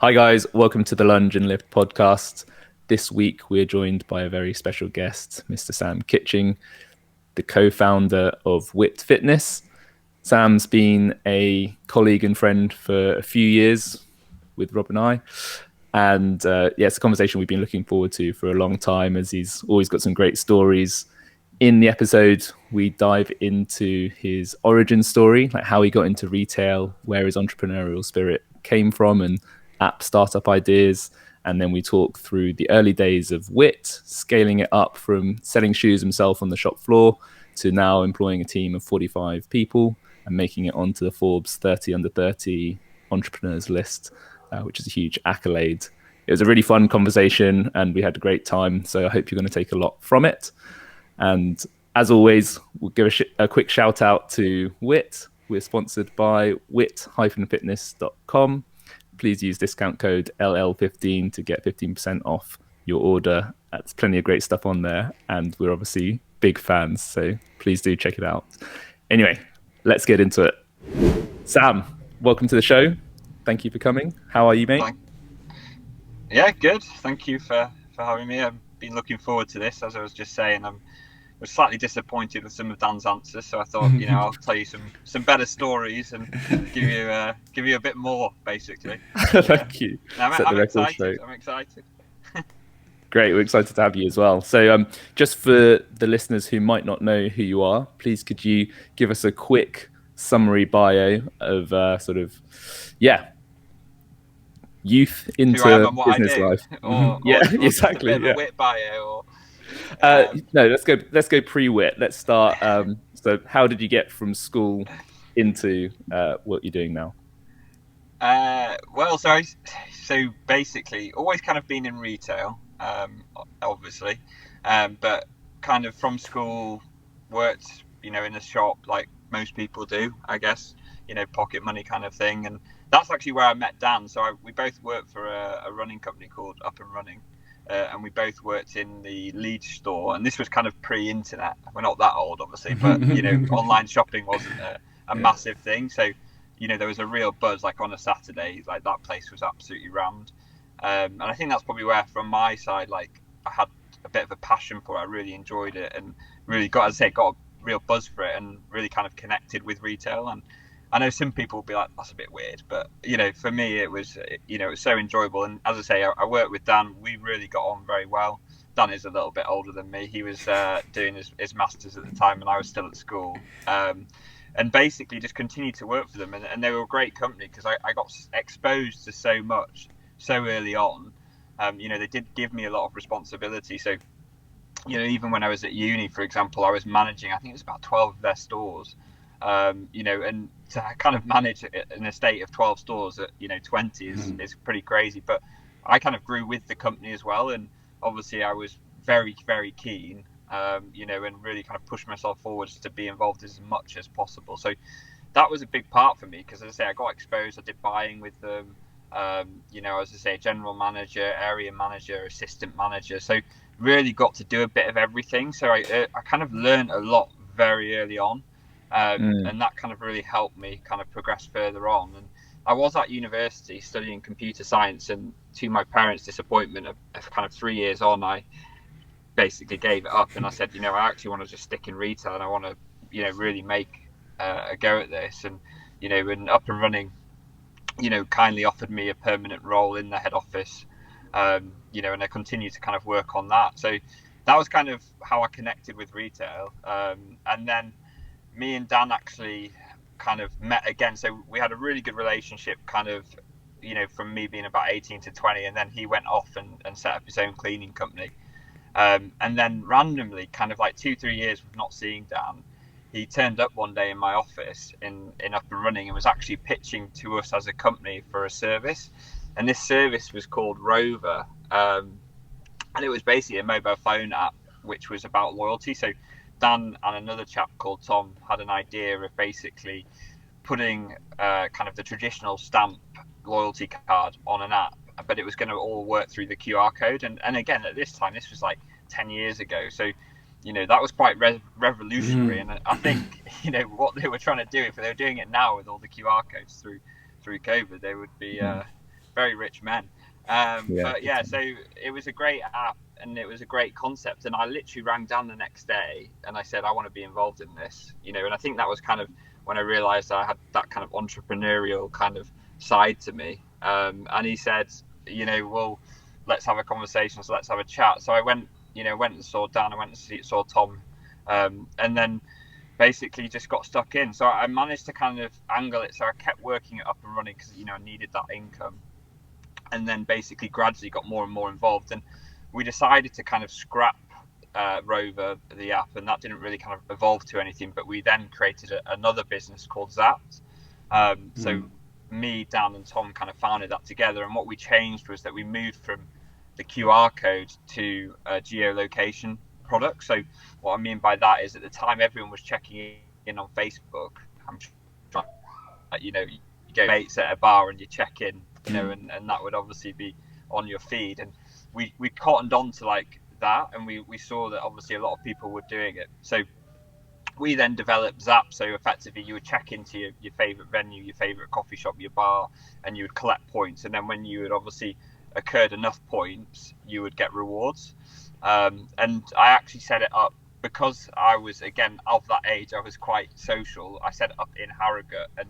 Hi guys, welcome to the Lunge and Lift podcast. This week we're joined by a very special guest, Mr. Sam Kitching, the co-founder of WIT Fitness. Sam's been a colleague and friend for a few years with Rob and I. And it's a conversation we've been looking forward to for a long time, as he's always got some great stories. In the episode, we dive into his origin story, like how he got into retail, where his entrepreneurial spirit came from, and app startup ideas. And then we talk through the early days of WIT, scaling it up from selling shoes himself on the shop floor to now employing a team of 45 people and making it onto the Forbes 30 under 30 entrepreneurs list, which is a huge accolade. It was a really fun conversation and we had a great time. So I hope you're going to take a lot from it. And as always, we'll give a quick shout out to WIT. We're sponsored by wit-fitness.com. Please use discount code LL15 to get 15% off your order. That's plenty of great stuff on there. And we're obviously big fans, so please do check it out. Anyway, let's get into it. Sam, welcome to the show. Thank you for coming. How are you, mate? Yeah, good. Thank you for having me. I've been looking forward to this. As I was just saying, I was slightly disappointed with some of Dan's answers, so I thought, I'll tell you some better stories and give you a bit more, basically. Thank you. I'm excited. Great, we're excited to have you as well. So just for the listeners who might not know who you are, please could you give us a quick summary bio of youth into business life? Or exactly. A bit of a WIT bio, or no, let's go pre-WIT. Let's start. So how did you get from school into what you're doing now? So basically always kind of been in retail, obviously, but kind of from school worked, in a shop like most people do, I guess, pocket money kind of thing. And that's actually where I met Dan. So we both worked for a running company called Up and Running. And we both worked in the Leeds store, and this was kind of pre-internet. We're not that old, obviously, but online shopping wasn't a massive thing. So, there was a real buzz. Like on a Saturday, like that place was absolutely rammed. And I think that's probably where, from my side, like I had a bit of a passion for it. I really enjoyed it, and really got a real buzz for it, and really kind of connected with retail. And I know some people will be like, that's a bit weird, but for me it was so enjoyable. And as I say, I worked with Dan. We really got on very well. Dan is a little bit older than me. He was doing his masters at the time, and I was still at school. And basically just continued to work for them, and they were a great company because I got exposed to so much so early on. They did give me a lot of responsibility. So even when I was at uni, for example, I was managing, I think it was about 12 of their stores. And to kind of manage an estate of 12 stores at 20 is pretty crazy. But I kind of grew with the company as well, and obviously I was very, very keen, and really kind of pushed myself forwards to be involved as much as possible. So that was a big part for me because, as I say, I got exposed. I did buying with them, as I say, general manager, area manager, assistant manager. So really got to do a bit of everything. So I kind of learned a lot very early on. And that kind of really helped me kind of progress further on. And I was at university studying computer science, and to my parents' disappointment, of kind of 3 years on, I basically gave it up, and I said, I actually want to just stick in retail, and I want to, really make a go at this. And, and Up and Running, kindly offered me a permanent role in the head office, and I continued to kind of work on that. So that was kind of how I connected with retail. And then me and Dan actually kind of met again. So we had a really good relationship kind of, from me being about 18 to 20. And then he went off and set up his own cleaning company. And then randomly, kind of like 2-3 years of not seeing Dan, he turned up one day in my office in Up and Running and was actually pitching to us as a company for a service. And this service was called Rover. And it was basically a mobile phone app, which was about loyalty. So Dan and another chap called Tom had an idea of basically putting kind of the traditional stamp loyalty card on an app, but it was going to all work through the QR code. And again, at this time, this was like 10 years ago. So, that was quite revolutionary. And I think, what they were trying to do, if they were doing it now with all the QR codes through COVID, they would be very rich men. But yeah, so it was a great app and it was a great concept. And I literally rang Dan the next day and I said, I want to be involved in this, and I think that was kind of when I realized I had that kind of entrepreneurial kind of side to me. And he said, well, let's have a conversation. So let's have a chat. So I went and saw Dan. I went and saw Tom. And then basically just got stuck in. So I managed to kind of angle it. So I kept working it up and running because, I needed that income. And then basically gradually got more and more involved. And we decided to kind of scrap Rover, the app, and that didn't really kind of evolve to anything. But we then created another business called Zapps. So me, Dan, and Tom kind of founded that together. And what we changed was that we moved from the QR code to a geolocation product. So what I mean by that is at the time everyone was checking in on Facebook. I'm trying, you get mates at a bar and you check in, and that would obviously be on your feed. And we cottoned on to like that, and we saw that obviously a lot of people were doing it. So we then developed Zapps. So effectively you would check into your favorite venue, your favorite coffee shop, your bar, and you would collect points. And then when you would obviously occurred enough points, you would get rewards. And I actually set it up because I was, again, of that age, I was quite social. I set it up in Harrogate, and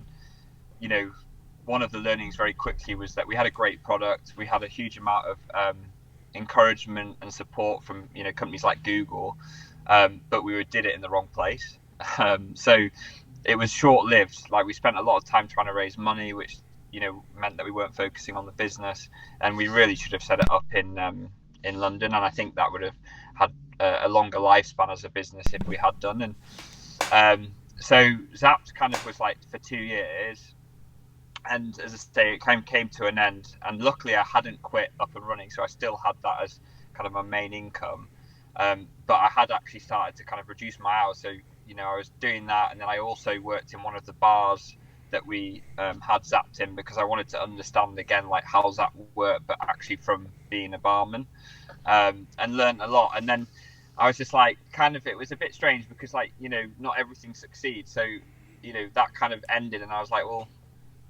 one of the learnings very quickly was that we had a great product. We had a huge amount of encouragement and support from companies like Google, but we did it in the wrong place. So it was short-lived. Like, we spent a lot of time trying to raise money, which meant that we weren't focusing on the business, and we really should have set it up in London. And I think that would have had a longer lifespan as a business if we had done. And so Zapps kind of was like for 2 years, and as I say, it came to an end. And luckily, I hadn't quit up and running, so I still had that as kind of my main income. But I had actually started to kind of reduce my hours. So I was doing that, and then I also worked in one of the bars that we had Zapped in, because I wanted to understand again like how Zapp worked, but actually from being a barman, and learned a lot. And then I was just like, kind of, it was a bit strange because like not everything succeeds. So that kind of ended, and I was like, well,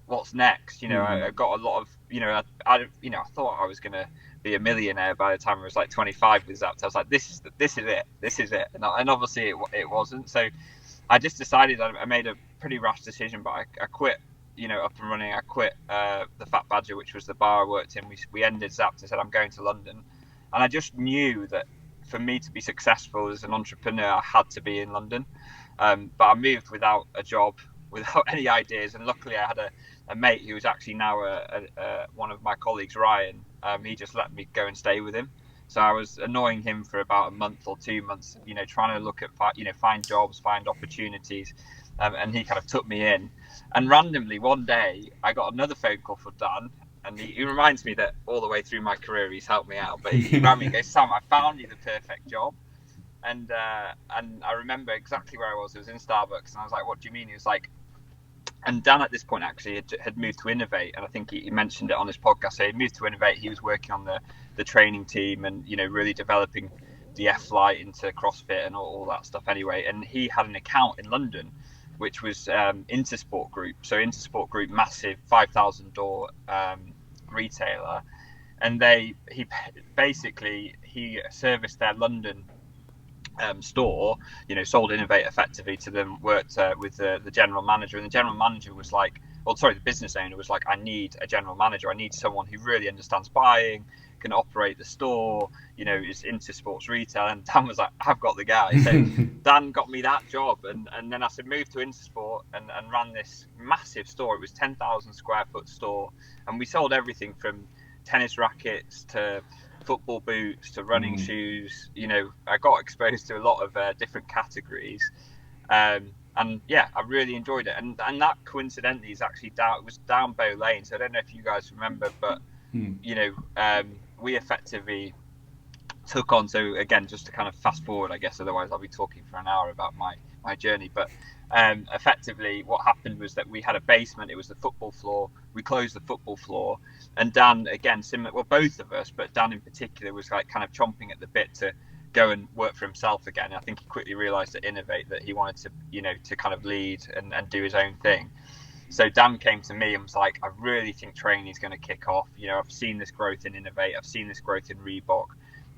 what's next? I got a lot of I thought I was gonna be a millionaire by the time I was like 25 with Zapped. I was like, this is it, and obviously it wasn't. So I just decided, I made a pretty rash decision, but I quit, up and running. I quit the Fat Badger, which was the bar I worked in. We ended Zapps and said, I'm going to London. And I just knew that for me to be successful as an entrepreneur, I had to be in London. But I moved without a job, without any ideas. And luckily I had a mate who was actually now one of my colleagues, Ryan. He just let me go and stay with him. So I was annoying him for about a month or 2 months, trying to look at, find jobs, find opportunities. And he kind of took me in. And randomly one day I got another phone call from Dan. And he reminds me that all the way through my career, he's helped me out. But he rang me and goes, Sam, I found you the perfect job. And I remember exactly where I was. It was in Starbucks. And I was like, what do you mean? He was like, and Dan at this point actually had moved to Innovate. And I think he mentioned it on his podcast. So he moved to Innovate. He was working on the training team and, really developing the F-Light into CrossFit and all that stuff anyway. And he had an account in London, which was Intersport Group. So Intersport Group, massive 5,000 door retailer. And he serviced their London store, sold Innovate effectively to them, worked with the general manager. And the general manager was like, the business owner was like, I need a general manager. I need someone who really understands buying, can operate the store, is into sports retail. And Dan was like, I've got the guy. So Dan got me that job. And then I moved to Intersport and ran this massive store. It was 10,000 square foot store. And we sold everything from tennis rackets to football boots to running shoes. I got exposed to a lot of different categories. And yeah, I really enjoyed it. And that coincidentally is actually down Bow Lane. So I don't know if you guys remember, but we effectively took on, so again, just to kind of fast forward, I guess, otherwise I'll be talking for an hour about my journey. But effectively what happened was that we had a basement. It was the football floor. We closed the football floor, and Dan, again, similar, well, both of us, but Dan in particular was like kind of chomping at the bit to go and work for himself again. I think he quickly realized at Innovate that he wanted to, to kind of lead and do his own thing. So Dan came to me and was like, I really think training is going to kick off. You know, I've seen this growth in Innovate. I've seen this growth in Reebok.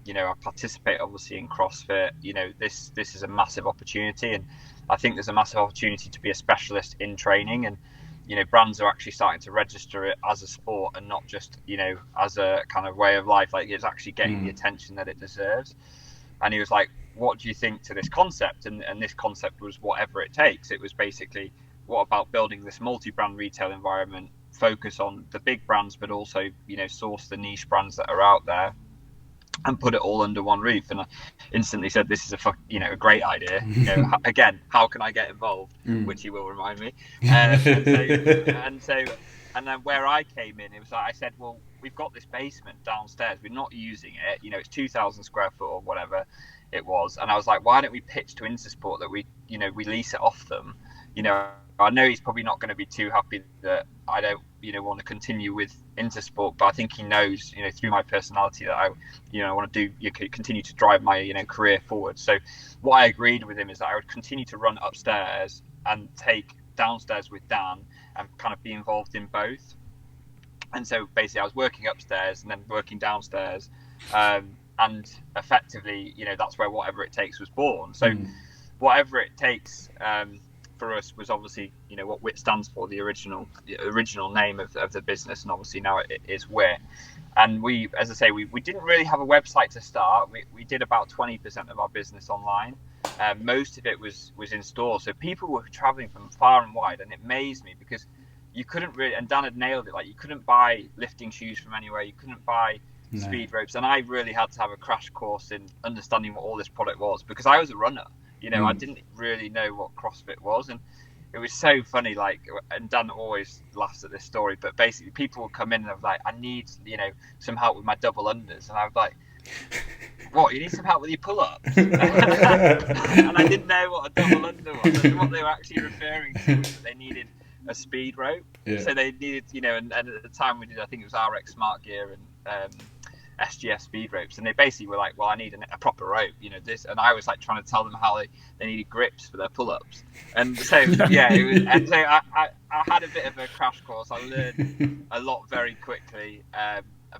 You know, I participate obviously in CrossFit. You know, this is a massive opportunity, and I think there's a massive opportunity to be a specialist in training. And you know, brands are actually starting to register it as a sport and not just, you know, as a kind of way of life. Like, it's actually getting the attention that it deserves. And he was like, what do you think to this concept? And this concept was whatever it takes. It was basically, what about building this multi-brand retail environment, focus on the big brands, but also, you know, source the niche brands that are out there and put it all under one roof. And I instantly said, this is a great idea. You know, again, how can I get involved? Which he will remind me. And then where I came in, it was like, I said, well, we've got this basement downstairs. We're not using it. You know, it's 2,000 square foot or whatever it was. And I was like, why don't we pitch to Intersport that we lease it off them? You know, I know he's probably not going to be too happy that I don't, you know, want to continue with Intersport, but I think he knows, you know, through my personality that I want to continue to drive my, you know, career forward. So what I agreed with him is that I would continue to run upstairs and take downstairs with Dan and kind of be involved in both. And so basically I was working upstairs and then working downstairs, and effectively, you know, that's where Whatever It Takes was born. So Whatever It Takes, for us was obviously, you know, what WIT stands for, the original name of the business, and obviously now it is WIT. And we, as I say, we didn't really have a website to start. We did about 20% of our business online. Most of it was in store. So people were traveling from far and wide, and it amazed me because you couldn't really, and Dan had nailed it, like, you couldn't buy lifting shoes from anywhere, you couldn't buy speed ropes, and I really had to have a crash course in understanding what all this product was, because I was a runner. You know, I didn't really know what CrossFit was, and it was so funny. Like, and Dan always laughs at this story, but basically, people would come in and I was like, "I need, you know, some help with my double unders," and I was like, "What? You need some help with your pull-ups?" And I didn't know what a double under was. And what they were actually referring to was that they needed a speed rope. Yeah. So they needed, you know, and at the time we did, I think it was RX Smart Gear and SGF speed ropes, and they basically were like, well, I need a proper rope, you know, this, and I was like trying to tell them how they needed grips for their pull-ups, and so yeah, it was, and so I had a bit of a crash course. I learned a lot very quickly,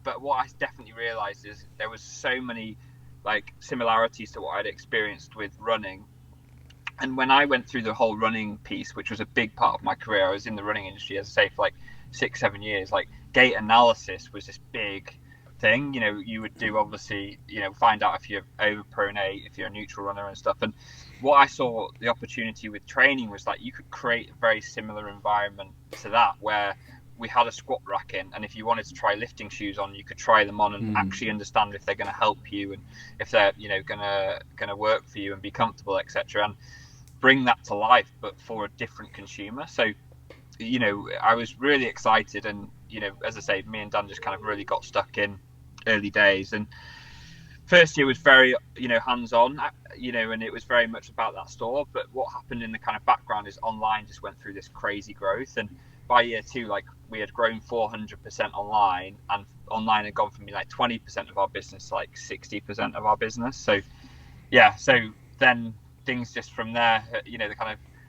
but what I definitely realized is there was so many like similarities to what I'd experienced with running. And when I went through the whole running piece, which was a big part of my career, I was in the running industry, as I say, for like 6-7 years. Like, gait analysis was this big thing. You know, you would do, obviously, you know, find out if you're overpronate, if you're a neutral runner and stuff. And what I saw the opportunity with training was like, you could create a very similar environment to that, where we had a squat rack in, and if you wanted to try lifting shoes on, you could try them on and actually understand if they're going to help you and if they're, you know, going to work for you and be comfortable, etc., and bring that to life, but for a different consumer. So, you know, I was really excited, and, you know, as I say, me and Dan just kind of really got stuck in early days. And first year was very, you know, hands-on, you know, and it was very much about that store. But what happened in the kind of background is online just went through this crazy growth, and by year 2, like, we had grown 400% online, and online had gone from like 20% of our business to like 60% of our business. So yeah, so then things just from there, you know,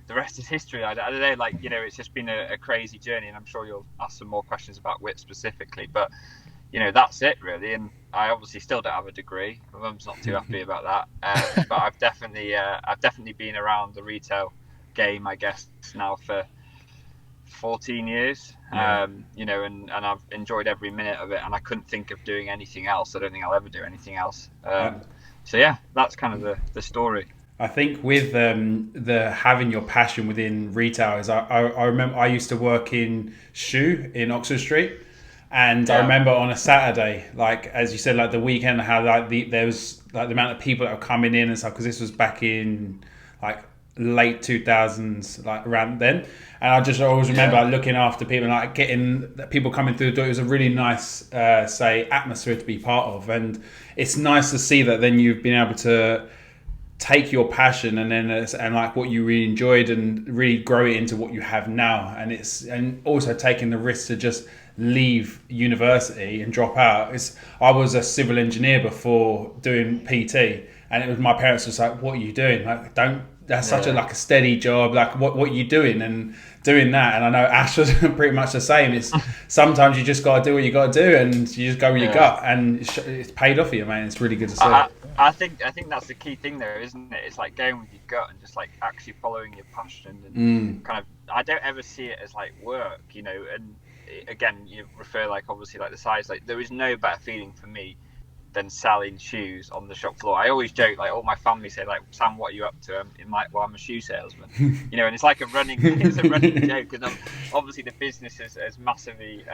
the rest is history. I don't know, like, you know, it's just been a crazy journey, and I'm sure you'll ask some more questions about WIT specifically, but, you know, that's it really. And I obviously still don't have a degree. My mum's not too happy about that, but I've definitely been around the retail game, I guess, now for 14 years, you know, and I've enjoyed every minute of it, and I couldn't think of doing anything else. I don't think I'll ever do anything else. So yeah, that's kind of the story. I think with the having your passion within retail is, I remember I used to work in Shoe in Oxford Street, and I remember on a Saturday, like, as you said, like the weekend, how like there was like the amount of people that were coming in and stuff, because this was back in like late 2000s, like around then. And I just always remember looking after people, like getting people coming through the door. It was a really nice, atmosphere to be part of. And it's nice to see that then you've been able to take your passion and like what you really enjoyed and really grow it into what you have now. And also taking the risk to just leave university and drop out. I was a civil engineer before doing PT, and it was my parents was like, "What are you doing? Like, don't." That's such a steady job. Like, what are you doing and doing that? And I know Ash was pretty much the same. It's sometimes you just got to do what you got to do, and you just go with your gut, and it's paid off for you, man. It's really good to see. I think that's the key thing there, isn't it? It's like going with your gut and just like actually following your passion and kind of. I don't ever see it as like work, you know. And again, you refer like obviously like the size. Like there is no better feeling for me than selling shoes on the shop floor. I always joke, like all my family say, like, Sam, what are you up to? I'm a shoe salesman, you know. And it's like it's a running joke, because obviously the business has massively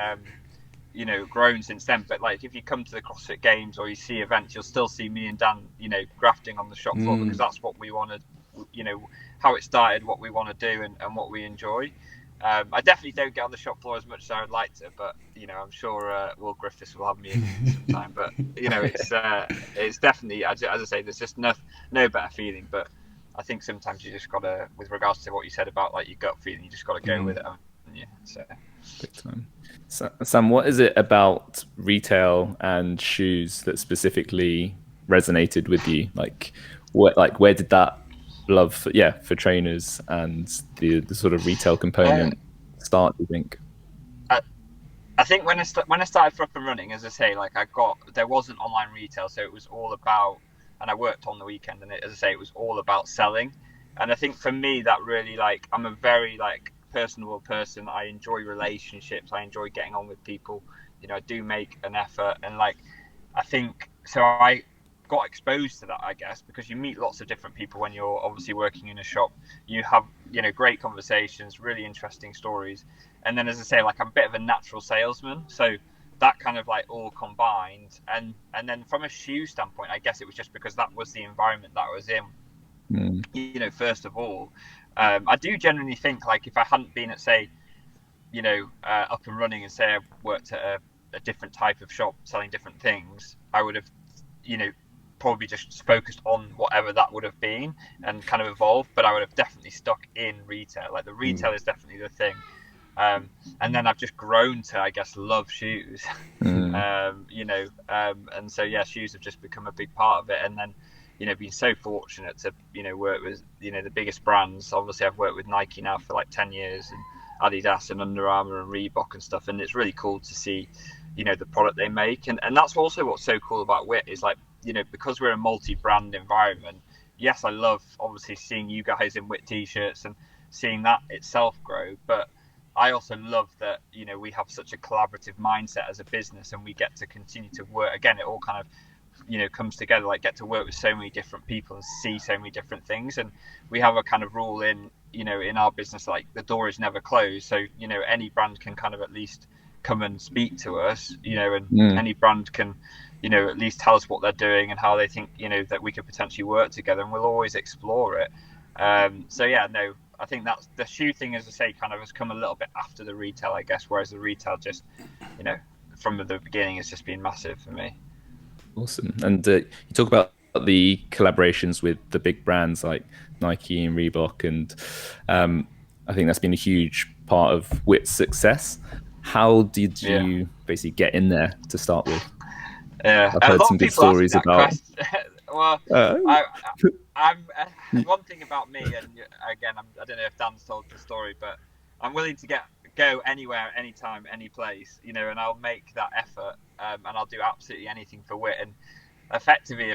you know, grown since then. But like if you come to the CrossFit Games or you see events, you'll still see me and Dan, you know, grafting on the shop floor, because that's what we want to, you know, how it started, what we want to do, and what we enjoy. I definitely don't get on the shop floor as much as I would like to, but you know, I'm sure Will Griffiths will have me in sometime. But you know, it's definitely, as I say, there's just no better feeling. But I think sometimes you just gotta, with regards to what you said about like your gut feeling, you just gotta go with it. Yeah. So. Big time. So, Sam, what is it about retail and shoes that specifically resonated with you? Like, where did that love for trainers and the sort of retail component start, do you think? I think when I started for Up and Running, as I say, like there wasn't online retail, so it was all about, and I worked on the weekend, and as I say, it was all about selling. And I think for me, that really, like, I'm a very like personable person. I enjoy relationships. I enjoy getting on with people. You know, I do make an effort, and like, I think so. I got exposed to that, I guess, because you meet lots of different people when you're obviously working in a shop. You have, you know, great conversations, really interesting stories, and then, as I say, like, I'm a bit of a natural salesman, so that kind of like all combined. And then from a shoe standpoint, I guess it was just because that was the environment that I was in. You know, first of all, I do genuinely think, like, if I hadn't been at, say, you know, Up and Running, and say I worked at a different type of shop selling different things, I would have, you know, probably just focused on whatever that would have been and kind of evolved. But I would have definitely stuck in retail. Like, the retail is definitely the thing. And then I've just grown to, I guess, love shoes. You know, and so yeah, shoes have just become a big part of it. And then, you know, been so fortunate to, you know, work with, you know, the biggest brands. Obviously, I've worked with Nike now for like 10 years, and Adidas and Under Armour and Reebok and stuff. And it's really cool to see, you know, the product they make. And that's also what's so cool about WIT is, like, you know, because we're a multi-brand environment. Yes, I love obviously seeing you guys in WIT t-shirts and seeing that itself grow, but I also love that, you know, we have such a collaborative mindset as a business, and we get to continue to work. Again, it all kind of, you know, comes together, like, get to work with so many different people and see so many different things. And we have a kind of rule in, you know, in our business, like, the door is never closed. So, you know, any brand can kind of at least come and speak to us, you know, and any brand can, you know, at least tell us what they're doing and how they think, you know, that we could potentially work together, and we'll always explore it. So yeah, no, I think that's the shoe thing, as I say, kind of has come a little bit after the retail, I guess, whereas the retail just, you know, from the beginning has just been massive for me. Awesome. And you talk about the collaborations with the big brands like Nike and Reebok, and I think that's been a huge part of WIT's success. How did you basically get in there to start with? I've heard some good stories about. Well, I'm one thing about me, and again, I don't know if Dan's told the story, but I'm willing to go anywhere, anytime, any place, you know, and I'll make that effort, and I'll do absolutely anything for WIT. And effectively,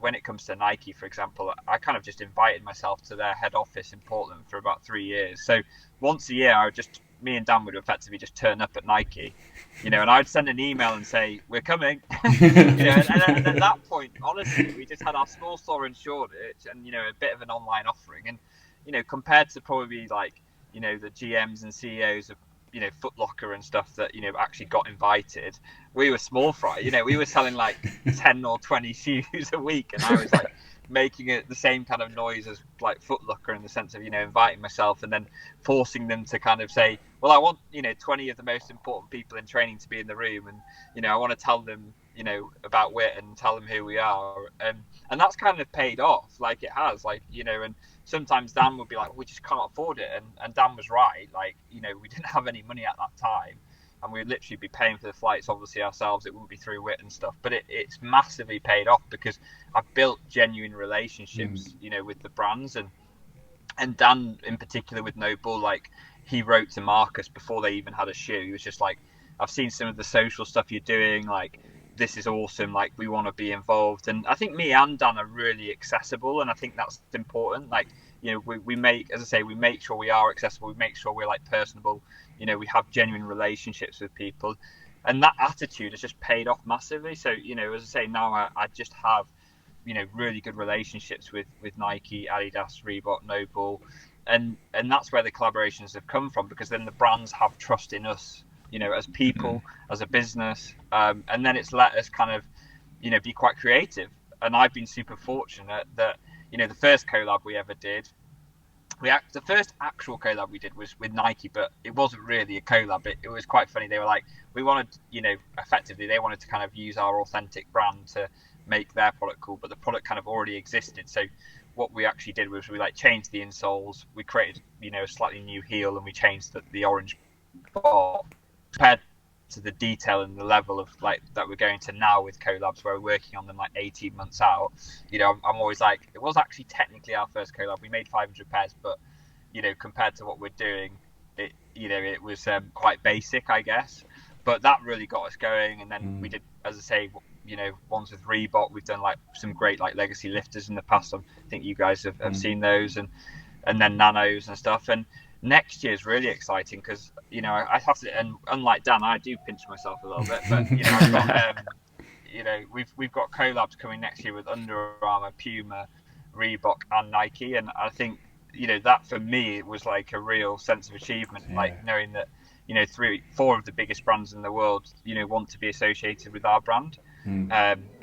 when it comes to Nike, for example, I kind of just invited myself to their head office in Portland for about 3 years. So once a year, me and Dan would effectively just turn up at Nike, you know, and I'd send an email and say, we're coming. You know, and at that point, honestly, we just had our small store in Shoreditch and, you know, a bit of an online offering. And, you know, compared to probably, like, you know, the GMs and CEOs of, you know, Foot Locker and stuff that, you know, actually got invited, we were small fry. You know, we were selling like 10 or 20 shoes a week, and I was like making it the same kind of noise as like Foot Locker, in the sense of, you know, inviting myself and then forcing them to kind of say, well, I want, you know, 20 of the most important people in training to be in the room, and, you know, I want to tell them, you know, about WIT and tell them who we are. And that's kind of paid off, like it has, like, you know. And sometimes Dan would be like, we just can't afford it, and Dan was right. Like, you know, we didn't have any money at that time, and we'd literally be paying for the flights obviously ourselves. It wouldn't be through WIT and stuff, but it's massively paid off because I've built genuine relationships, you know, with the brands. And Dan in particular with Noble, like, he wrote to Marcus before they even had a shoe. He was just like, I've seen some of the social stuff you're doing, like, this is awesome, like, we want to be involved. And I think me and Dan are really accessible, and I think that's important. Like, you know, we make, as I say, we make sure we are accessible, we make sure we're like personable, you know, we have genuine relationships with people, and that attitude has just paid off massively. So, you know, as I say, now I just have, you know, really good relationships with Nike, Adidas, Reebok, Noble, and that's where the collaborations have come from, because then the brands have trust in us, you know, as people, as a business, and then it's let us kind of, you know, be quite creative. And I've been super fortunate that, you know, the first collab we ever did, the first actual collab we did was with Nike, but it wasn't really a collab. It was quite funny. They were like, we wanted, you know, effectively they wanted to kind of use our authentic brand to make their product cool, but the product kind of already existed. So what we actually did was we like changed the insoles, we created, you know, a slightly new heel, and we changed the orange bar. Compared to the detail and the level of like that we're going to now with collabs where we're working on them like 18 months out, you know, I'm always like, it was actually technically our first collab. We made 500 pairs, but, you know, compared to what we're doing, it, you know, it was quite basic, I guess, but that really got us going. And then we did, as I say, you know, ones with Reebok. We've done like some great like legacy lifters in the past. I think you guys have seen those, and then nanos and stuff. And next year is really exciting because, you know, I have to, and unlike Dan, I do pinch myself a little bit, but, you know, I've got, you know, we've got collabs coming next year with Under Armour, Puma, Reebok, and Nike, and I think, you know, that for me it was like a real sense of achievement, like knowing that, you know, 4 of the biggest brands in the world, you know, want to be associated with our brand.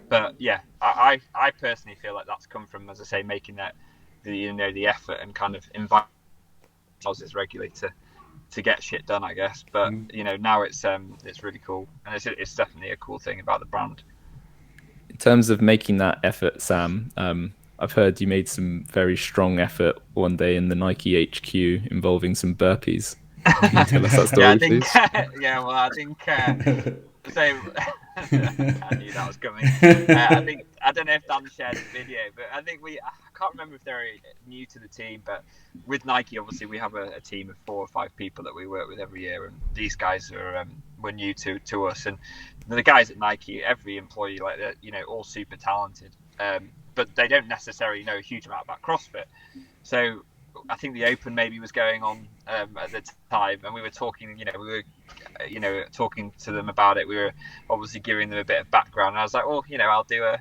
But yeah, I personally feel like that's come from, as I say, making that the effort and kind of invite us regularly to get shit done, I guess. But you know, now it's really cool, and it's definitely a cool thing about the brand. In terms of making that effort, Sam, I've heard you made some very strong effort one day in the Nike HQ involving some burpees. Can you tell us that story, please? I think so. I knew that was coming. I don't know if Dan shared the video, but I can't remember if they're new to the team, but with Nike, obviously we have a team of 4 or 5 people that we work with every year, and these guys were new to us. And the guys at Nike, every employee, like that, you know, all super talented, but they don't necessarily know a huge amount about CrossFit. So I think the Open maybe was going on at the time, and we were talking, talking to them about it. We were obviously giving them a bit of background, and I was like, well, you know, I'll do a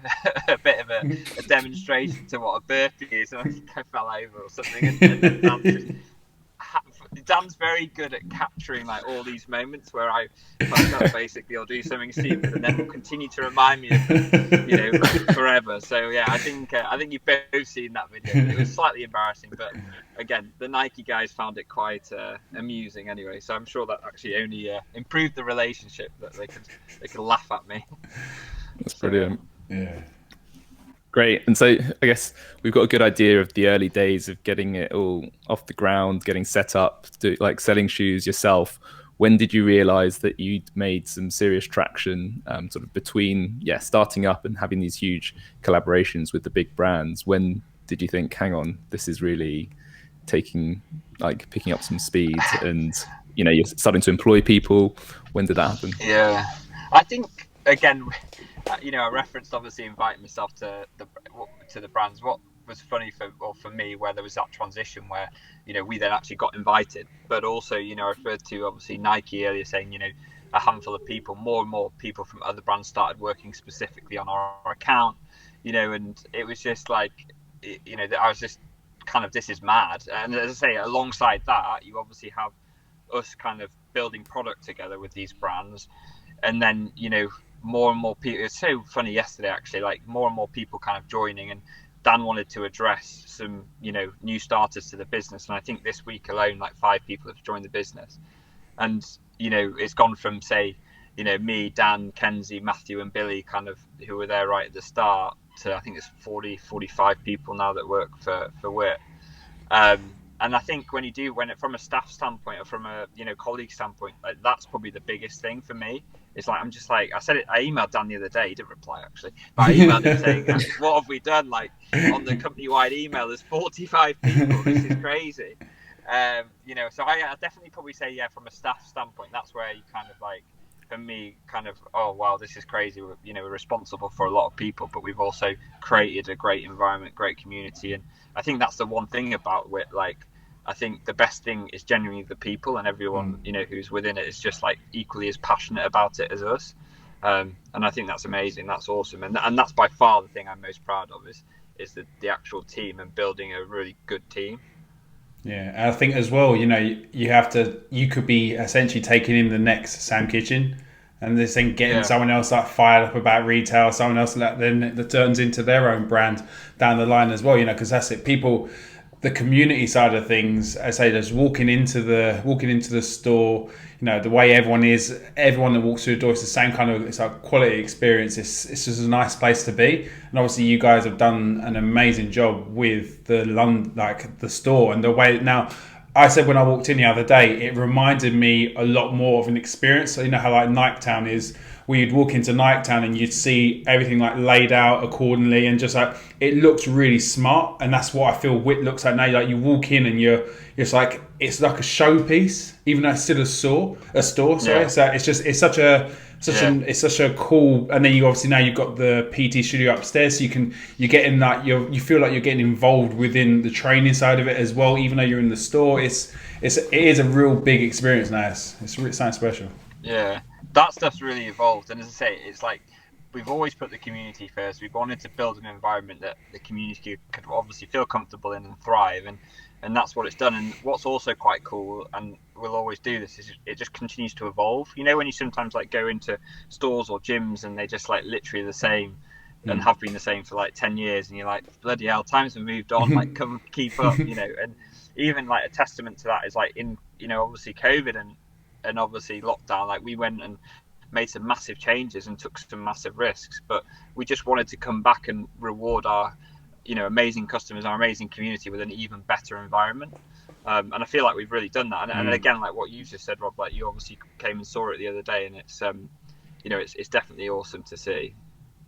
bit of a demonstration to what a burpee is, and I think I fell over or something, and then Dan's very good at capturing like all these moments where I fuck up basically or do something stupid, and then will continue to remind me of them, you know, like, forever. So yeah, I think you've both seen that video. It was slightly embarrassing, but again, the Nike guys found it quite amusing anyway. So I'm sure that actually only improved the relationship, that they could laugh at me. That's brilliant. Yeah. Great. And so I guess we've got a good idea of the early days of getting it all off the ground, getting set up, like selling shoes yourself. When did you realize that you'd made some serious traction sort of between starting up and having these huge collaborations with the big brands? When did you think, hang on, this is really picking up some speed, and, you know, you're starting to employ people? When did that happen? Yeah, I think, again, you know, I referenced obviously inviting myself to the brands. What was funny for me, where there was that transition where, you know, we then actually got invited, but also, you know, I referred to obviously Nike earlier, saying, you know, a handful of people, more and more people from other brands started working specifically on our account, you know, and it was just like, you know, I was just kind of, this is mad. And as I say, alongside that, you obviously have us kind of building product together with these brands, and then, you know, more and more people. It's so funny yesterday, actually, like more and more people kind of joining, and Dan wanted to address some, you know, new starters to the business. And I think this week alone, like 5 people have joined the business. And, you know, it's gone from, say, you know, me, Dan, Kenzie, Matthew and Billy, kind of, who were there right at the start, to I think it's 45 people now that work for WIT. And I think when it from a staff standpoint or from a colleague standpoint, like, that's probably the biggest thing for me. It's like, I'm just like, I emailed Dan the other day. He didn't reply actually, but I emailed him saying, what have we done? Like, on the company-wide email, there's 45 people. This is crazy. So I definitely probably say, yeah, from a staff standpoint, that's where you kind of like, for me, kind of, oh wow, this is crazy. We're responsible for a lot of people, but we've also created a great environment, great community, and I think that's the one thing about WIT. Like, I think the best thing is genuinely the people, and everyone who's within it is just like equally as passionate about it as us. And I think that's amazing. That's awesome, and that's by far the thing I'm most proud of is the actual team and building a really good team. Yeah, and I think as well, you could be essentially taking in the next Sam Kitchen, and this thing getting someone else like fired up about retail, someone else that turns into their own brand down the line as well. Because that's it. People, the community side of things, I say, just walking into the store. The way everyone that walks through the door, it's the same kind of, it's like quality experience. It's just a nice place to be. And obviously you guys have done an amazing job with the store and the way. Now, I said when I walked in the other day, it reminded me a lot more of an experience. So, how like Niketown is, where you'd walk into Niketown and you'd see everything like laid out accordingly, and just like, it looks really smart. And that's what I feel WIT looks like now. Like, you walk in and it's like a showpiece, even though it's still a store. Sorry, yeah. So it's such a cool. And then you obviously now you've got the PT studio upstairs, so you feel like you're getting involved within the training side of it as well. Even though you're in the store, it is a real big experience now. It's really something special. Yeah, that stuff's really evolved, and as I say, it's like, we've always put the community first. We've wanted to build an environment that the community could obviously feel comfortable in and thrive, and that's what it's done. And what's also quite cool, and we'll always do this, is it just continues to evolve. When you sometimes like go into stores or gyms and they just like literally the same and have been the same for like 10 years, and you're like, bloody hell, times have moved on, like, come keep up, and even like a testament to that is like in obviously COVID and obviously lockdown, like, we went and made some massive changes and took some massive risks, but we just wanted to come back and reward our amazing customers, our amazing community, with an even better environment. And I feel like we've really done that. And again, like what you just said, Rob, like, you obviously came and saw it the other day, and it's it's definitely awesome to see.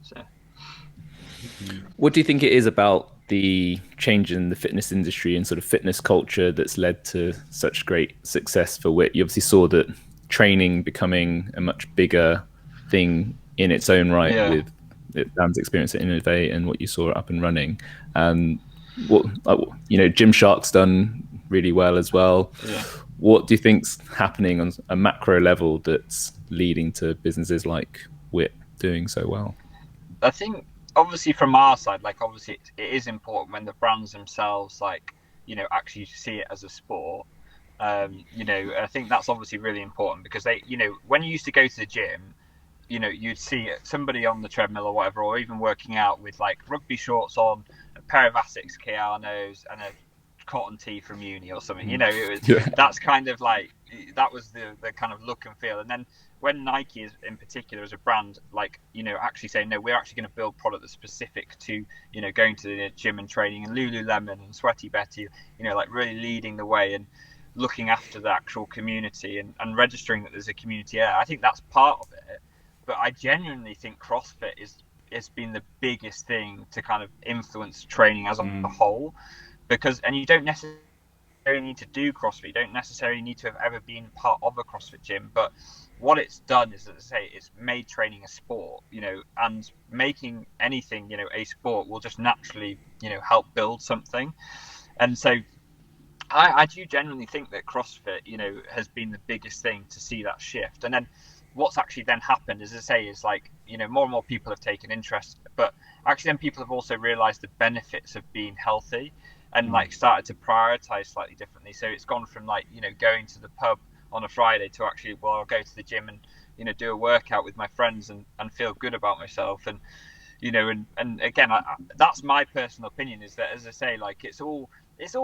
So what do you think it is about the change in the fitness industry and sort of fitness culture that's led to such great success for WIT? You obviously saw that training becoming a much bigger thing in its own right, with Dan's experience at Innovate and what you saw up and running. Gymshark's done really well as well. Yeah. What do you think's happening on a macro level that's leading to businesses like WIT doing so well? I think obviously from our side, like, obviously it is important when the brands themselves, like, actually see it as a sport. I think that's obviously really important, because they, when you used to go to the gym, you'd see somebody on the treadmill or whatever, or even working out with like rugby shorts on, a pair of Asics Keanos, and a cotton tee from uni or something. That's kind of like, that was the kind of look and feel. And then when Nike is in particular as a brand, like, actually saying, no, we're actually going to build product that's specific to, going to the gym and training, and Lululemon and Sweaty Betty, like really leading the way and looking after the actual community and registering that there's a community there. I think that's part of it. But I genuinely think CrossFit has been the biggest thing to kind of influence training as a whole, and you don't necessarily need to do CrossFit. You don't necessarily need to have ever been part of a CrossFit gym, but what it's done is, as I say, it's made training a sport, and making anything, a sport will just naturally, help build something. And so I do genuinely think that CrossFit, has been the biggest thing to see that shift. And then what's actually then happened, as I say, is like, more and more people have taken interest, but actually then people have also realized the benefits of being healthy and like started to prioritize slightly differently. So it's gone from like, going to the pub on a Friday to actually, well, I'll go to the gym and, do a workout with my friends and feel good about myself. And, and again, that's my personal opinion, is that, as I say, like, it's like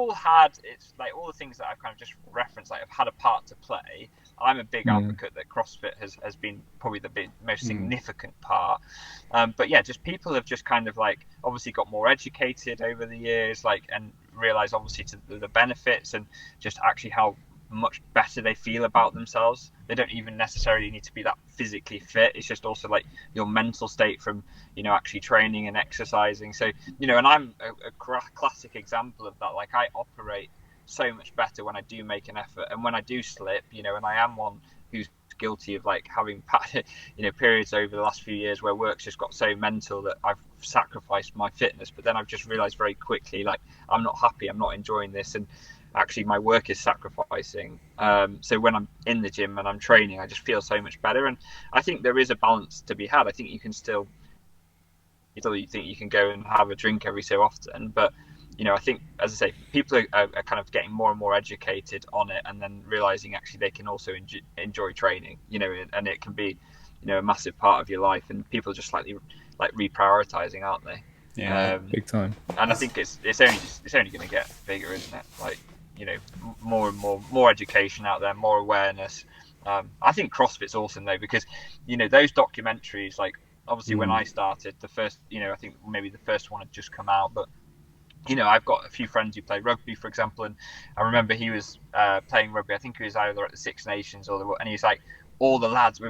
all the things that I've kind of just referenced, like, have had a part to play. I'm a big advocate that CrossFit has been probably the most significant part. But yeah, just people have just kind of like obviously got more educated over the years, like, and realize obviously to the benefits and just actually how much better they feel about themselves. They don't even necessarily need to be that physically fit. It's just also like your mental state from, you know, actually training and exercising. So, you know, and I'm a classic example of that. Like, I operate so much better when I do make an effort, and when I do slip, you know, and I am one who's guilty of like having, you know, periods over the last few years where work's just got so mental that I've sacrificed my fitness. But then I've just realized very quickly, like, I'm not happy, I'm not enjoying this, and actually my work is sacrificing. So when I'm in the gym and I'm training, I just feel so much better. And I think there is a balance to be had. I think you can still, you think you can go and have a drink every so often, but you know, I think, as I say, people are kind of getting more and more educated on it, and then realizing actually they can also enjoy training, you know, and it can be, you know, a massive part of your life, and people are just slightly like reprioritizing, aren't they? Yeah, big time. And I think it's only going to get bigger, isn't it? Like, you know, more and more education out there, more awareness. I think CrossFit's awesome though, because, you know, those documentaries, like obviously when I started, the first, you know, I think maybe the first one had just come out, but you know, I've got a few friends who play rugby, for example, and I remember he was playing rugby. I think he was either at the Six Nations and he's like, all the lads,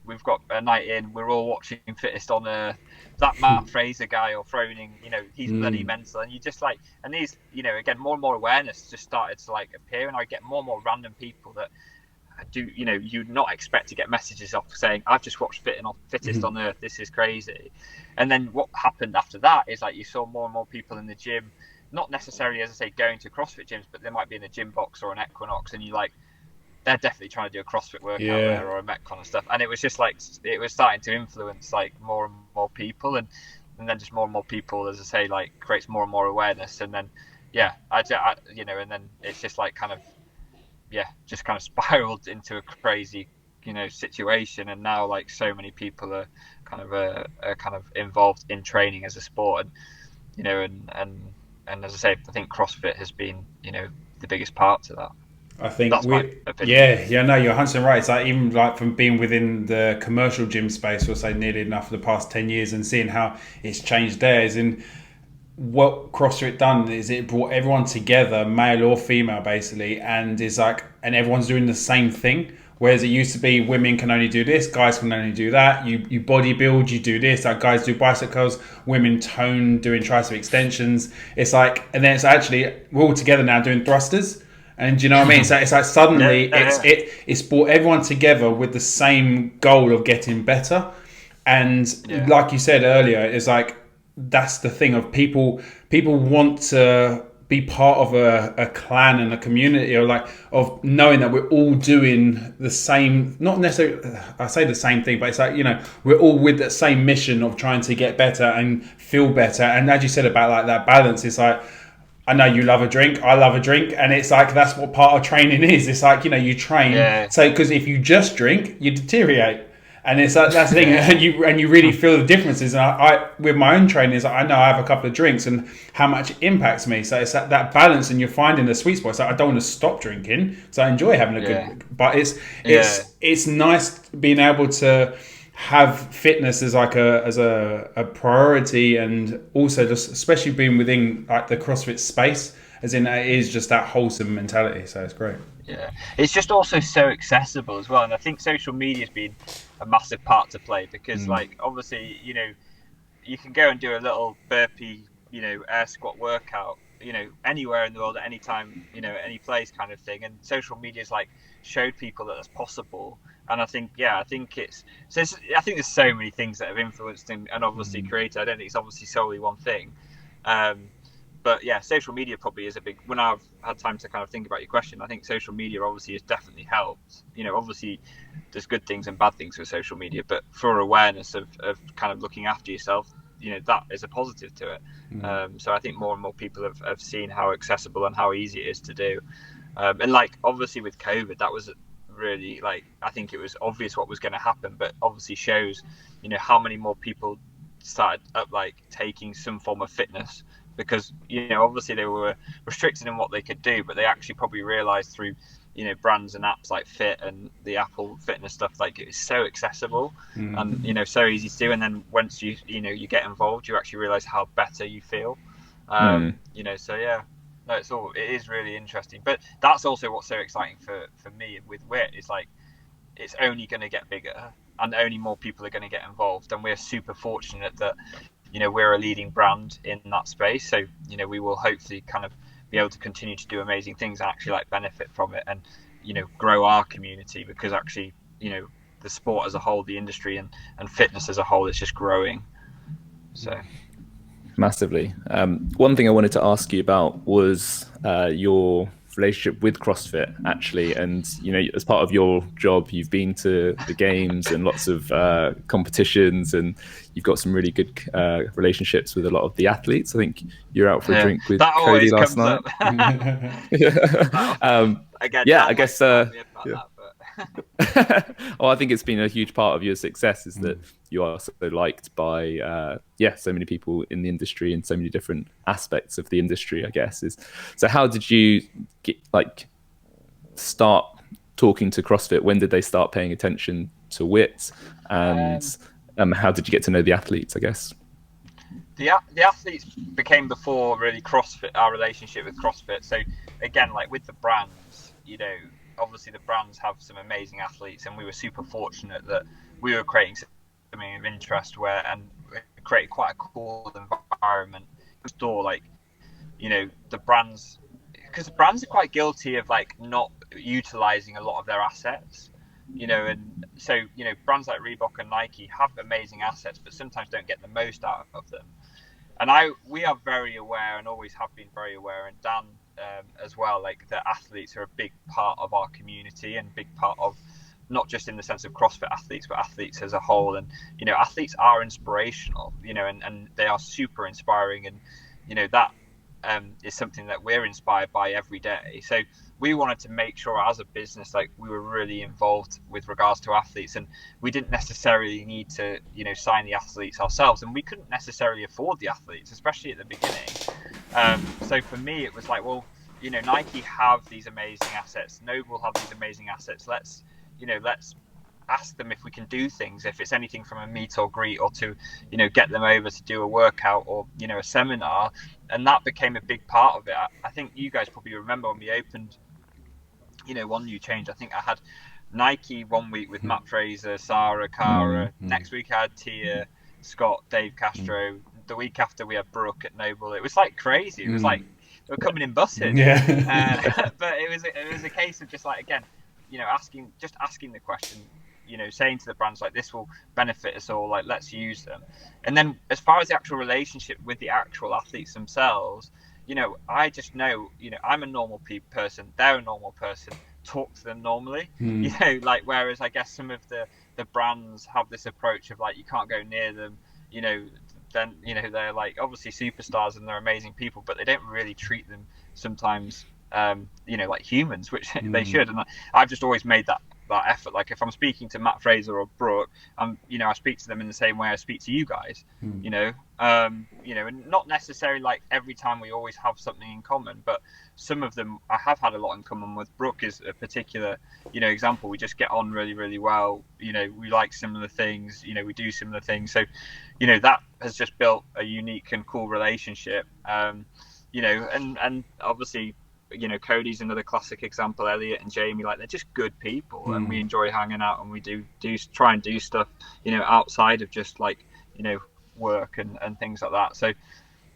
we've got a night in, we're all watching Fittest on Earth. That Matt Fraser guy or Froning, you know, he's bloody mental. And you just like, and these, you know, again, more and more awareness just started to like appear, and I get more and more random people that do, you know, you'd not expect to get messages off saying, I've just watched Fittest on Earth, this is crazy. And then what happened after that is like you saw more and more people in the gym, not necessarily, as I say, going to CrossFit gyms, but they might be in a gym box or an Equinox, and you like, they're definitely trying to do a CrossFit workout there or a Metcon and stuff. And it was just like, it was starting to influence like more and more people, and then just more and more people, as I say, like creates more and more awareness. And then, yeah, I you know, and then it's just like kind of, yeah, just kind of spiraled into a crazy, you know, situation. And now like so many people are kind of involved in training as a sport, and you know, and as I say, I think CrossFit has been, you know, the biggest part to that. I think that's my opinion. No, you're 100% right. It's like, even like from being within the commercial gym space for say nearly enough for the past 10 years and seeing how it's changed there, is in what CrossFit done is it brought everyone together, male or female basically, and is like, and everyone's doing the same thing. Whereas it used to be women can only do this, guys can only do that. You bodybuild, you do this. Like guys do bicep curls, women tone doing tricep extensions. It's like, and then it's actually we're all together now doing thrusters. And do you know what I mean? So it's like suddenly it's brought everyone together with the same goal of getting better. And like you said earlier, it's like, that's the thing of people want to be part of a clan and a community, or like of knowing that we're all doing the same, not necessarily I say the same thing, but it's like, you know, we're all with that same mission of trying to get better and feel better. And as you said about like that balance, it's like, I know you love a drink, I love a drink, and it's like that's what part of training is. It's like, you know, you train so, because if you just drink, you deteriorate. And it's like, that's the thing, and you really feel the differences. And I with my own training, is I know I have a couple of drinks and how much it impacts me. So it's that balance, and you're finding the sweet spot. So I don't want to stop drinking, so I enjoy having a good. But it's nice being able to have fitness as like a priority, and also just especially being within like the CrossFit space, as in it is just that wholesome mentality. So it's great. Yeah, it's just also so accessible as well, and I think social media has been a massive part to play, because like obviously, you know, you can go and do a little burpee, you know, air squat workout, you know, anywhere in the world at any time, you know, any place kind of thing. And social media's like showed people that that's possible. And I think there's so many things that have influenced and obviously created. I don't think it's obviously solely one thing. But yeah, social media probably is a big, when I've had time to kind of think about your question, I think social media obviously has definitely helped. You know, obviously there's good things and bad things with social media, but for awareness of kind of looking after yourself, you know, that is a positive to it. So I think more and more people have seen how accessible and how easy it is to do. And like, obviously with COVID, that was really like, I think it was obvious what was going to happen, but obviously shows, you know, how many more people started up like taking some form of fitness, because, you know, obviously they were restricted in what they could do, but they actually probably realized through brands and apps like Fit and the Apple Fitness stuff, like it's so accessible and so easy to do. And then once you get involved, you actually realize how better you feel. So yeah, no, it is really interesting. But that's also what's so exciting for me with WIT is like it's only going to get bigger and only more people are going to get involved, and we're super fortunate that we're a leading brand in that space. So we will hopefully kind of be able to continue to do amazing things and actually like benefit from it and grow our community, because actually the sport as a whole, the industry and fitness as a whole is just growing. So massively. One thing I wanted to ask you about was your relationship with CrossFit, actually. And as part of your job, you've been to the games and lots of competitions, and you've got some really good relationships with a lot of the athletes. I think you're out for a drink with that Cody last night. Again, yeah, Dan I guess. Well, I think it's been a huge part of your success is that you are so liked by so many people in the industry and so many different aspects of the industry, I guess. So how did you start talking to CrossFit? When did they start paying attention to WIT? And how did you get to know the athletes, I guess? The athletes became before really CrossFit, our relationship with CrossFit. So again, like with the brands, obviously the brands have some amazing athletes, and we were super fortunate that we were creating something of interest and created quite a cool environment. Store the brands, because the brands are quite guilty of like not utilizing a lot of their assets, and so brands like Reebok and Nike have amazing assets, but sometimes don't get the most out of them. And we are very aware and always have been very aware, and Dan as well, like the athletes are a big part of our community and big part of not just in the sense of CrossFit athletes, but athletes as a whole. And athletes are inspirational, and they are super inspiring, and that is something that we're inspired by every day. So we wanted to make sure as a business, like we were really involved with regards to athletes, and we didn't necessarily need to sign the athletes ourselves, and we couldn't necessarily afford the athletes, especially at the beginning. So for me it was like, well, Nike have these amazing assets, Noble have these amazing assets, let's ask them if we can do things, if it's anything from a meet or greet or to get them over to do a workout or a seminar. And that became a big part of it. I think you guys probably remember when we opened one new change. I think I had Nike one week with Matt Fraser, Sarah, Cara. Next week I had Tia, Scott, Dave Castro. The week after we had Brooke at Noble. It was like crazy. It was like they were coming in buses. But it was a case of just like, again, asking the question, saying to the brands like, this will benefit us all, like let's use them. And then as far as the actual relationship with the actual athletes themselves, I just know, I'm a normal person, they're a normal person, talk to them normally. Like whereas I guess some of the brands have this approach of like, you can't go near them, then they're like obviously superstars and they're amazing people, but they don't really treat them sometimes like humans, which they should. And I've just always made that effort. Like if I'm speaking to Matt Fraser or Brooke, I speak to them in the same way I speak to you guys. And not necessarily like every time we always have something in common, but some of them I have had a lot in common with. Brooke is a particular example. We just get on really, really well. We like similar things. We do similar things. So that has just built a unique and cool relationship. And obviously Cody's another classic example. Elliot and Jamie, like they're just good people, and we enjoy hanging out, and we do try and do stuff outside of just like work and things like that. So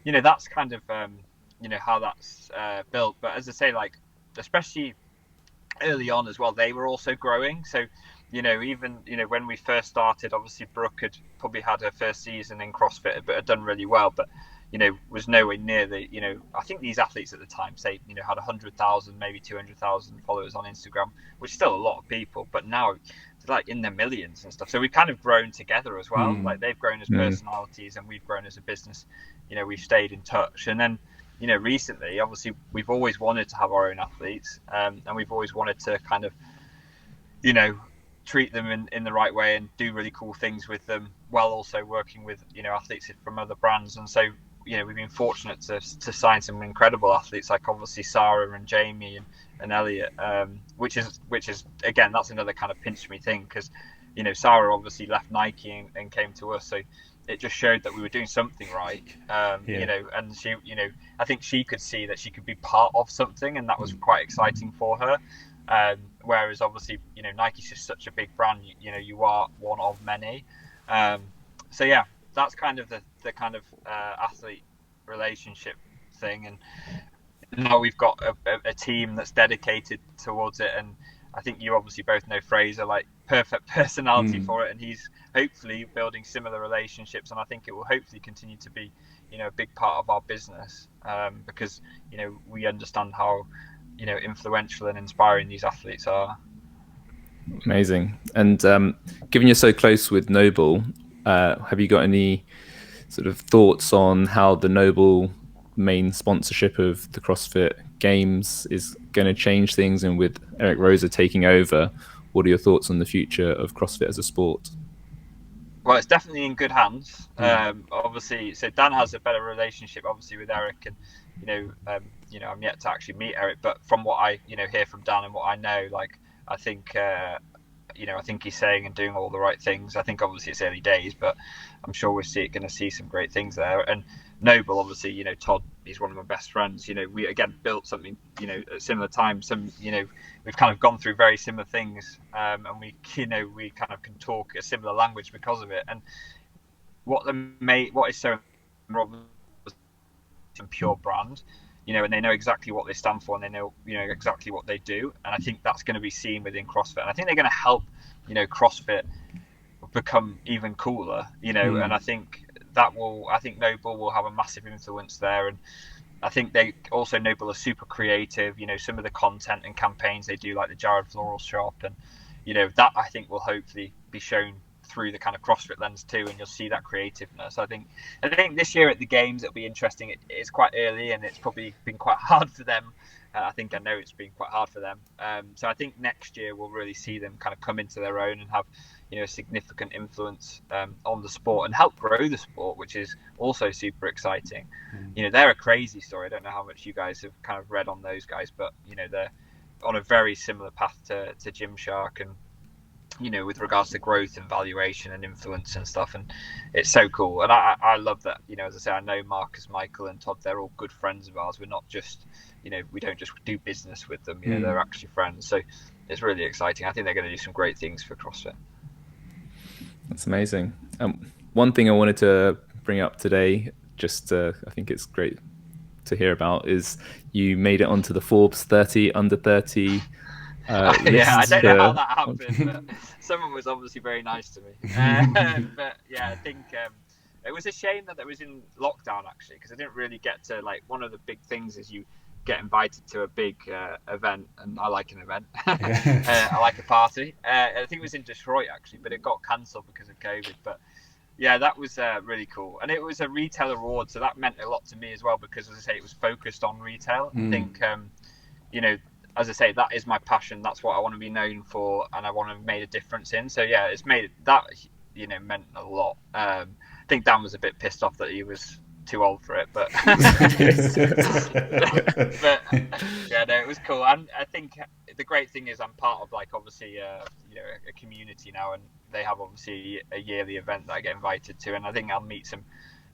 that's kind of how that's built. But as I say, like especially early on as well, they were also growing. So even when we first started, obviously Brooke had probably had her first season in CrossFit but had done really well, but was nowhere near the, I think these athletes at the time, say, had 100,000, maybe 200,000 followers on Instagram, which is still a lot of people, but now they're like in the millions and stuff. So we've kind of grown together as well. Like they've grown as personalities and we've grown as a business. We've stayed in touch. And then, recently, obviously, we've always wanted to have our own athletes, and we've always wanted to kind of, treat them in the right way and do really cool things with them while also working with, athletes from other brands. And so we've been fortunate to sign some incredible athletes, like obviously Sarah and Jamie and Elliot, which is again, that's another kind of pinch me thing, because Sarah obviously left Nike and came to us, so it just showed that we were doing something right. And she, I think she could see that she could be part of something, and that was quite exciting for her. Whereas obviously, Nike's just such a big brand, you are one of many. So yeah, that's kind of the kind of athlete relationship thing. And now we've got a team that's dedicated towards it. And I think you obviously both know Fraser, like perfect personality for it. And he's hopefully building similar relationships. And I think it will hopefully continue to be, a big part of our business, because, we understand how, influential and inspiring these athletes are. Amazing. And given you're so close with Noble, have you got any sort of thoughts on how the Noble main sponsorship of the CrossFit Games is going to change things? And with Eric Rosa taking over, what are your thoughts on the future of CrossFit as a sport? Well, it's definitely in good hands. Obviously, so Dan has a better relationship, obviously, with Eric, and I'm yet to actually meet Eric, but from what I hear from Dan and what I know, like, I think I think he's saying and doing all the right things. I think obviously it's early days, but I'm sure we're going to see some great things there. And Noble, obviously, Todd, he's one of my best friends. We again built something, at a similar time. We've kind of gone through very similar things, and we kind of can talk a similar language because of it. And what is so pure brand, and they know exactly what they stand for, and they know exactly what they do. And I think that's going to be seen within CrossFit. And I think they're going to help CrossFit become even cooler. And I think Noble will have a massive influence there. And I think Noble are super creative. Some of the content and campaigns they do, like the Jared Floral Shop, and that I think will hopefully be shown through the kind of CrossFit lens too, and you'll see that creativeness. I think this year at the Games it'll be interesting. It's quite early, and it's probably been quite hard for them. I know it's been quite hard for them. So I think next year we'll really see them kind of come into their own and have a significant influence on the sport and help grow the sport, which is also super exciting. They're a crazy story. I don't know how much you guys have kind of read on those guys, but they're on a very similar path to Gymshark, and with regards to growth and valuation and influence and stuff. And it's so cool. And I love that, as I say, I know Marcus, Michael and Todd, they're all good friends of ours. We're not just, we don't just do business with them, they're actually friends. So it's really exciting. I think they're going to do some great things for CrossFit. That's amazing. One thing I wanted to bring up today, I think it's great to hear about, is you made it onto the Forbes 30 under 30 yeah, I don't know how that happened, but someone was obviously very nice to me. But yeah, I think it was a shame that it was in lockdown, actually, because I didn't really get to, like, one of the big things is you get invited to a big event, and I like an event. I like a party. I think it was in Detroit, actually, but it got cancelled because of COVID. But yeah, that was really cool. And it was a retail award, so that meant a lot to me as well, because, as I say, it was focused on retail. I think, as I say, that is my passion. That's what I want to be known for, and I want to have made a difference in. So yeah, it's made that, meant a lot. I think Dan was a bit pissed off that he was too old for it, but but yeah, no, it was cool. And I think the great thing is I'm part of, like, obviously a community now, and they have obviously a yearly event that I get invited to, and I think I'll meet some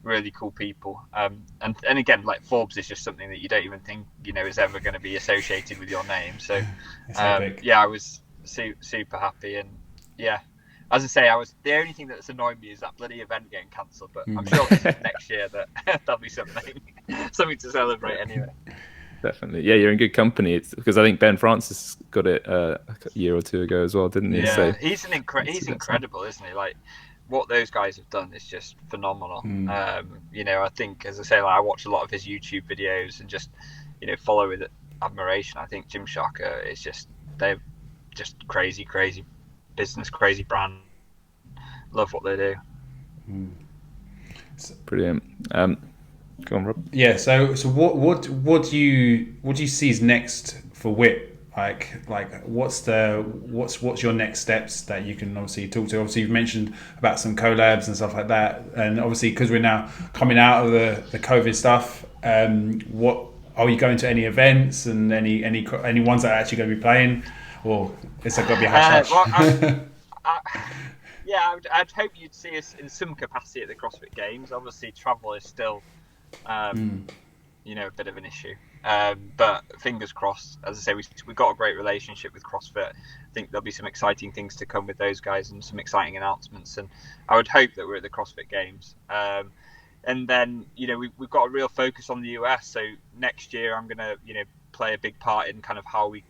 really cool people. And again, like, Forbes is just something that you don't even think is ever going to be associated with your name. So yeah, I was super happy. And yeah, as I say, the only thing that's annoyed me is that bloody event getting cancelled, but I'm sure next year that there'll be something to celebrate anyway. Definitely. Yeah, you're in good company. It's because I think Ben Francis got it a year or two ago as well, didn't he? Yeah, so he's incredible, isn't he? Like, what those guys have done is just phenomenal. I think, as I say, like, I watch a lot of his YouTube videos and just follow with admiration. I think Gymshark is they're just crazy business, crazy brand. Love what they do. Brilliant. Go on, Rob. Yeah. So what do you see is next for WIT Like what's your next steps that you can obviously talk to? Obviously, you've mentioned about some collabs and stuff like that, and obviously because we're now coming out of the COVID stuff, what are you going to any events and any ones that are actually going to be playing, or is that going to be hush hush? Yeah, I'd hope you'd see us in some capacity at the CrossFit Games. Obviously, travel is still, a bit of an issue. But fingers crossed. As I say, we've got a great relationship with CrossFit. I think there'll be some exciting things to come with those guys and some exciting announcements. And I would hope that we're at the CrossFit Games. And then, we've got a real focus on the US. So next year, I'm going to, play a big part in kind of how we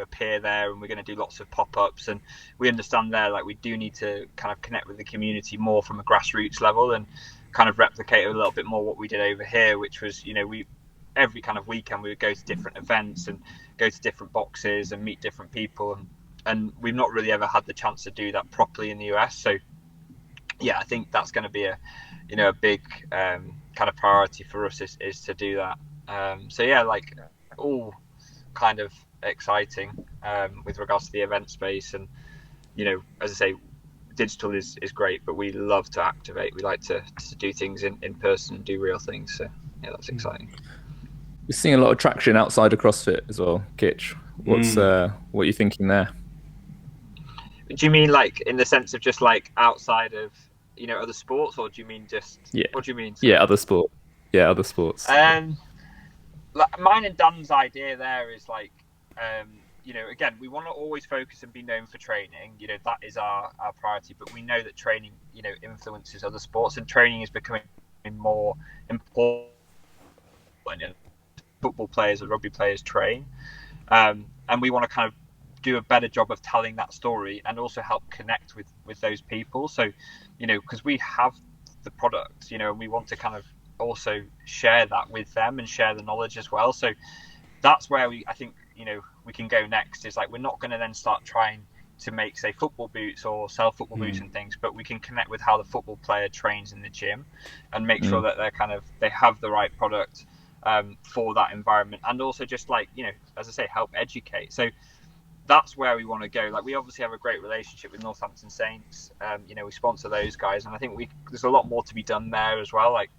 appear there, and we're going to do lots of pop-ups, and we understand there like we do need to kind of connect with the community more from a grassroots level and kind of replicate a little bit more what we did over here, which was we every kind of weekend we would go to different events and go to different boxes and meet different people, and we've not really ever had the chance to do that properly in the US. So yeah, I think that's going to be a big kind of priority for us is to do that. So yeah, like all kind of exciting with regards to the event space, and as I say, digital is great, but we love to activate. We like to do things in person and do real things. So yeah, that's exciting. We're seeing a lot of traction outside of CrossFit as well. Kitch, what are you thinking there? Do you mean like in the sense of just like outside of other sports, or do you mean just what do you mean? Yeah, other sports. Like mine and Dan's idea there is like again, we want to always focus and be known for training. That is our priority, but we know that training influences other sports, and training is becoming more important. Football players and rugby players train, and we want to kind of do a better job of telling that story and also help connect with those people. So because we have the product, and we want to kind of also share that with them and share the knowledge as well. So that's where I think we can go next, is like we're not going to then start trying to make, say, football boots or sell football boots and things, but we can connect with how the football player trains in the gym and make sure that they have the right product for that environment, and also just like as I say, help educate. So that's where we want to go. Like we obviously have a great relationship with Northampton Saints. We sponsor those guys, and I think there's a lot more to be done there as well. Like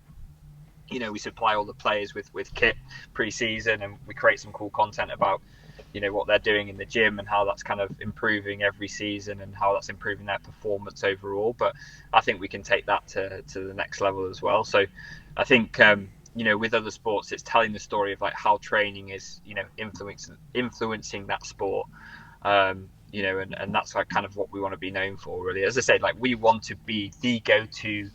we supply all the players with kit pre-season, and we create some cool content about what they're doing in the gym and how that's kind of improving every season and how that's improving their performance overall. But I think we can take that to the next level as well. So I think with other sports, it's telling the story of like how training is influencing that sport, and that's like kind of what we want to be known for, really. As I said, like we want to be the go-to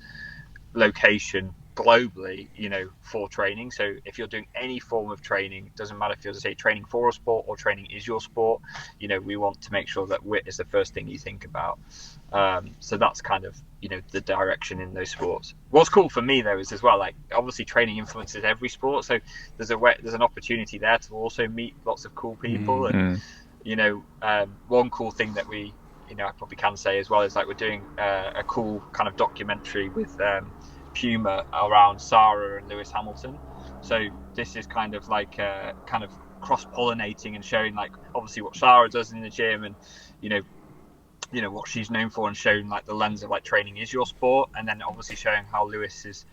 location globally for training. So if you're doing any form of training, doesn't matter if you're, say, training for a sport or training is your sport, we want to make sure that WIT is the first thing you think about. So that's kind of the direction in those sports. What's cool for me though is as well, like obviously training influences every sport, so there's an opportunity there to also meet lots of cool people. And one cool thing that we I probably can say as well is like we're doing a cool kind of documentary with Puma around Sarah and Lewis Hamilton. So this is kind of like kind of cross-pollinating and showing like obviously what Sarah does in the gym, and what she's known for, and showing like the lens of like training is your sport, and then obviously showing how Lewis is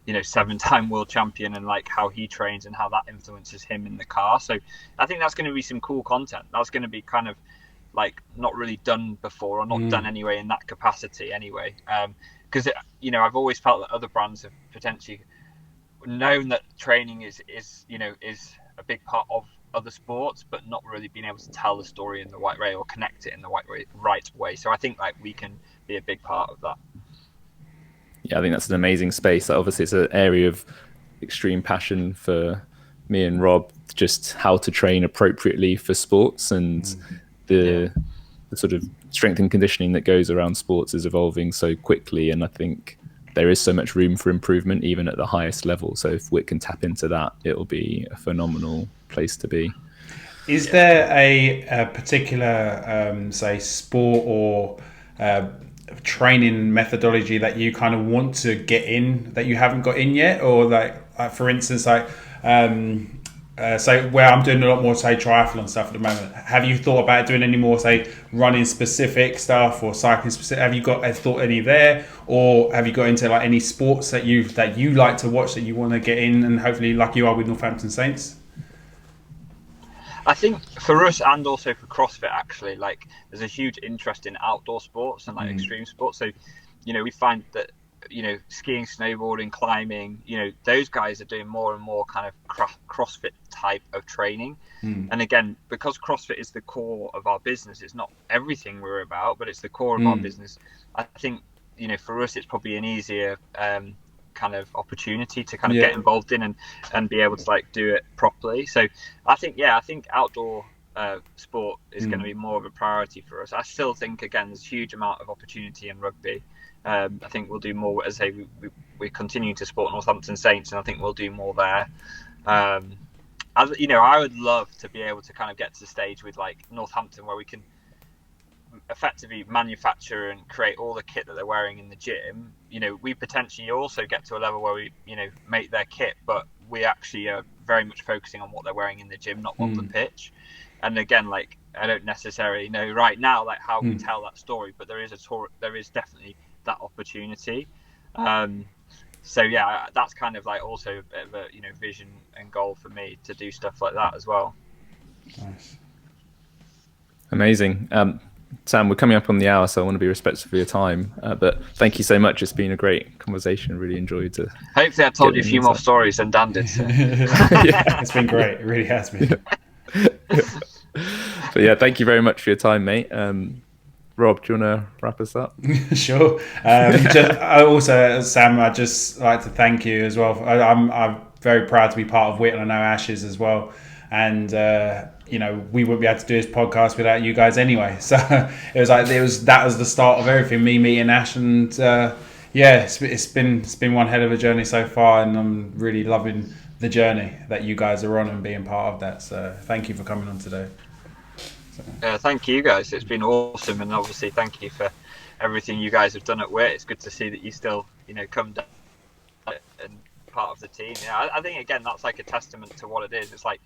7-time world champion and like how he trains and how that influences him in the car. So I think that's going to be some cool content. That's going to be kind of like not really done before, or not done anyway in that capacity anyway. Because I've always felt that other brands have potentially known that training is a big part of other sports, but not really being able to tell the story in the right way or connect it in the right way. So I think like we can be a big part of that. Yeah, I think that's an amazing space. Obviously, it's an area of extreme passion for me and Rob, just how to train appropriately for sports, and the sort of strength and conditioning that goes around sports is evolving so quickly, and I think there is so much room for improvement even at the highest level. So if WIT can tap into that, it'll be a phenomenal place to be. Is there a particular say sport or training methodology that you kind of want to get in that you haven't got in yet, or like for instance, like say where I'm doing a lot more, say, triathlon stuff at the moment, have you thought about doing any more, say, running specific stuff or cycling specific? Have you thought any there, or have you got into like any sports that you like to watch that you want to get in, and hopefully like you are with Northampton Saints? I think for us, and also for CrossFit, actually, like there's a huge interest in outdoor sports and like extreme sports. So, we find that, skiing, snowboarding, climbing, those guys are doing more and more kind of CrossFit type of training. And again, because CrossFit is the core of our business, it's not everything we're about, but it's the core of our business. I think, for us, it's probably an easier kind of opportunity to kind of get involved in and be able to like do it properly. So I think outdoor sport is going to be more of a priority for us. I still think, again, there's a huge amount of opportunity in rugby. I think we'll do more, as I say, we continue to support Northampton Saints, and I think we'll do more there. I would love to be able to kind of get to the stage with like Northampton where we can effectively manufacture and create all the kit that they're wearing in the gym. We potentially also get to a level where we, make their kit, but we actually are very much focusing on what they're wearing in the gym, not on the pitch. And again, like, I don't necessarily know right now like how we tell that story, but there is definitely that opportunity. So yeah, that's kind of like also a bit of a vision and goal for me to do stuff like that as well. Nice. Amazing. Sam, we're coming up on the hour, so I want to be respectful of your time. But thank you so much. It's been a great conversation. Really enjoyed it. Hopefully I told you a few more stories than Dan did. So. It's been great. It really has been. But yeah, thank you very much for your time, mate. Rob, do you want to wrap us up? Sure. Sam, I'd just like to thank you as well. I'm very proud to be part of WIT, and I know Ash is as well. And we wouldn't be able to do this podcast without you guys anyway. So that was the start of everything. Me meeting Ash, and it's been one hell of a journey so far, and I'm really loving the journey that you guys are on and being part of that. So thank you for coming on today. Thank you guys. It's been awesome, and obviously thank you for everything you guys have done at WIT. It's good to see that you still come down and part of the team. I think again that's like a testament to what it is. It's like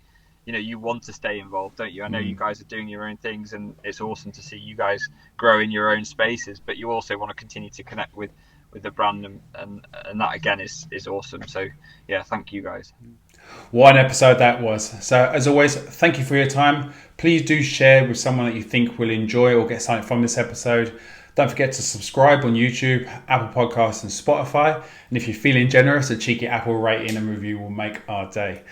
you want to stay involved, don't you? I know you guys are doing your own things, and it's awesome to see you guys grow in your own spaces, but you also want to continue to connect with the brand, and that again is awesome. So yeah, thank you guys. What an episode that was. So as always, thank you for your time. Please do share with someone that you think will enjoy or get something from this episode. Don't forget to subscribe on YouTube, Apple Podcasts and Spotify. And if you're feeling generous, a cheeky Apple rating and review will make our day.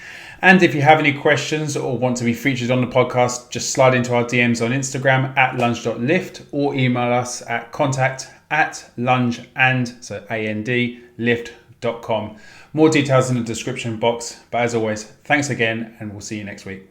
And if you have any questions or want to be featured on the podcast, just slide into our DMs on Instagram at lunge.lift or email us at contact@lungeandlift.com. More details in the description box. But as always, thanks again, and we'll see you next week.